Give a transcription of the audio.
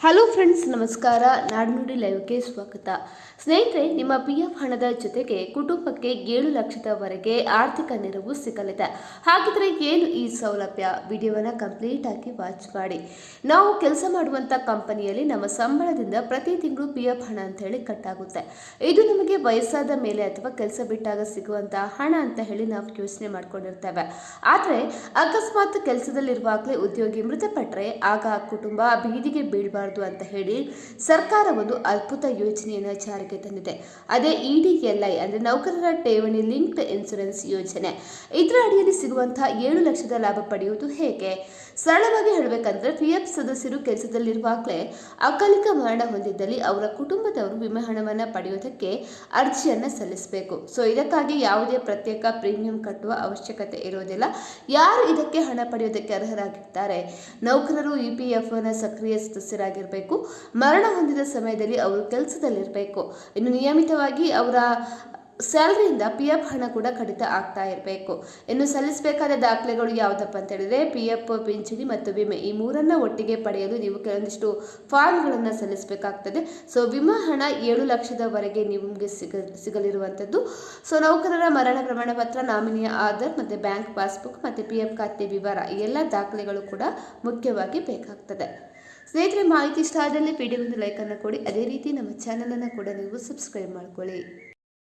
Hello friends, ನಮಸ್ಕಾರ. ನಾಡುನುಡಿ ಲೈವ್ಗೆ ಸ್ವಾಗತ. ಸ್ನೇಹಿತರೆ, ನಿಮ್ಮ PF ಹಣದ ಜೊತೆಗೆ ಕುಟುಂಬಕ್ಕೆ 7 ಲಕ್ಷದವರೆಗೆ ಆರ್ಥಿಕ ನೆರವು ಸಿಗಲಿದೆ. ಹಾಗಿದ್ರೆ ಏನು ಈ ಸೌಲಭ್ಯ? ವಿಡಿಯೋವನ್ನು ಕಂಪ್ಲೀಟ್ ಆಗಿ ವಾಚ್ ಮಾಡಿ. ನಾವು ಕೆಲಸ ಮಾಡುವಂಥ ಕಂಪನಿಯಲ್ಲಿ ನಮ್ಮ ಸಂಬಳದಿಂದ ಪ್ರತಿ ತಿಂಗಳು PF ಹಣ ಅಂತ ಹೇಳಿ ಕಟ್ಟಾಗುತ್ತೆ. ಇದು ನಮಗೆ ವಯಸ್ಸಾದ ಮೇಲೆ ಅಥವಾ ಕೆಲಸ ಬಿಟ್ಟಾಗ ಸಿಗುವಂಥ ಹಣ ಅಂತ ಹೇಳಿ ನಾವು ಯೋಚನೆ ಮಾಡ್ಕೊಂಡಿರ್ತೇವೆ. ಆದರೆ ಅಕಸ್ಮಾತ್ ಕೆಲಸದಲ್ಲಿರುವಾಗಲೇ ಉದ್ಯೋಗಿ ಮೃತಪಟ್ಟರೆ ಆಗ ಆ ಕುಟುಂಬ ಬೀದಿಗೆ ಬೀಳಬಾರ್ದು ಅಂತ ಹೇಳಿ ಸರ್ಕಾರ ಒಂದು ಅದ್ಭುತ ಯೋಜನೆಯನ್ನು ಜಾರಿಗೆ ತಂದಿದೆ. ಅದೇ EDLI ಅಂದ್ರೆ ನೌಕರರ ಠೇವಣಿ ಲಿಂಕ್ಡ್ ಇನ್ಶೂರೆನ್ಸ್ ಯೋಜನೆ. ಇದರ ಅಡಿಯಲ್ಲಿ ಸಿಗುವಂತಹ 7 ಲಕ್ಷದ ಲಾಭ ಪಡೆಯುವುದು ಹೇಗೆ? ಸರಳವಾಗಿ ಹೇಳಬೇಕಂದ್ರೆ PF ಸದಸ್ಯರು ಕೆಲಸದಲ್ಲಿರುವಾಗಲೇ ಅಕಾಲಿಕ ಮರಣ ಹೊಂದಿದ್ದಲ್ಲಿ ಅವರ ಕುಟುಂಬದವರು ವಿಮೆ ಹಣವನ್ನು ಪಡೆಯುವುದಕ್ಕೆ ಅರ್ಜಿಯನ್ನು ಸಲ್ಲಿಸಬೇಕು. ಸೊ ಇದಕ್ಕಾಗಿ ಯಾವುದೇ ಪ್ರತ್ಯೇಕ ಪ್ರೀಮಿಯಂ ಕಟ್ಟುವ ಅವಶ್ಯಕತೆ ಇರುವುದಿಲ್ಲ. ಯಾರು ಇದಕ್ಕೆ ಹಣ ಪಡೆಯುವುದಕ್ಕೆ ಅರ್ಹರಾಗಿರ್ತಾರೆ? ನೌಕರರು EPFನ ಸಕ್ರಿಯ ಸದಸ್ಯರಾಗಿರಬೇಕು. ಮರಣ ಹೊಂದಿದ ಸಮಯದಲ್ಲಿ ಅವರು ಕೆಲಸದಲ್ಲಿರಬೇಕು. ಇನ್ನು ನಿಯಮಿತವಾಗಿ ಅವರ ಸ್ಯಾಲರಿಯಿಂದ PF ಹಣ ಕೂಡ ಕಡಿತ ಆಗ್ತಾ ಇರಬೇಕು. ಇನ್ನು ಸಲ್ಲಿಸಬೇಕಾದ ದಾಖಲೆಗಳು ಯಾವುದಪ್ಪ ಅಂತ ಹೇಳಿದ್ರೆ PF, ಪಿಂಚಣಿ ಮತ್ತು ವಿಮೆ ಈ ಮೂರನ್ನ ಒಟ್ಟಿಗೆ ಪಡೆಯಲು ನೀವು ಕೆಲವೊಂದಿಷ್ಟು ಫಾರ್ಮ್ಗಳನ್ನು ಸಲ್ಲಿಸಬೇಕಾಗ್ತದೆ. ಸೊ ವಿಮಾ ಹಣ 7 ಲಕ್ಷದವರೆಗೆ ನಿಮಗೆ ಸಿಗಲಿರುವಂಥದ್ದು. ಸೊ ನೌಕರರ ಮರಣ ಪ್ರಮಾಣ ಪತ್ರ, ನಾಮಿನಿಯ ಆಧಾರ್ ಮತ್ತು ಬ್ಯಾಂಕ್ ಪಾಸ್ಬುಕ್ ಮತ್ತು PF ಖಾತೆ ವಿವರ ಈ ಎಲ್ಲ ದಾಖಲೆಗಳು ಕೂಡ ಮುಖ್ಯವಾಗಿ ಬೇಕಾಗ್ತದೆ. ಸ್ನೇಹಿತರೆ, ಮಾಹಿತಿ ಇಷ್ಟ ಆದಲ್ಲಿ ವಿಡಿಯೋಗೊಂದು ಲೈಕನ್ನು ಕೊಡಿ. ಅದೇ ರೀತಿ ನಮ್ಮ ಚಾನಲನ್ನು ಕೂಡ ನೀವು ಸಬ್ಸ್ಕ್ರೈಬ್ ಮಾಡ್ಕೊಳ್ಳಿ.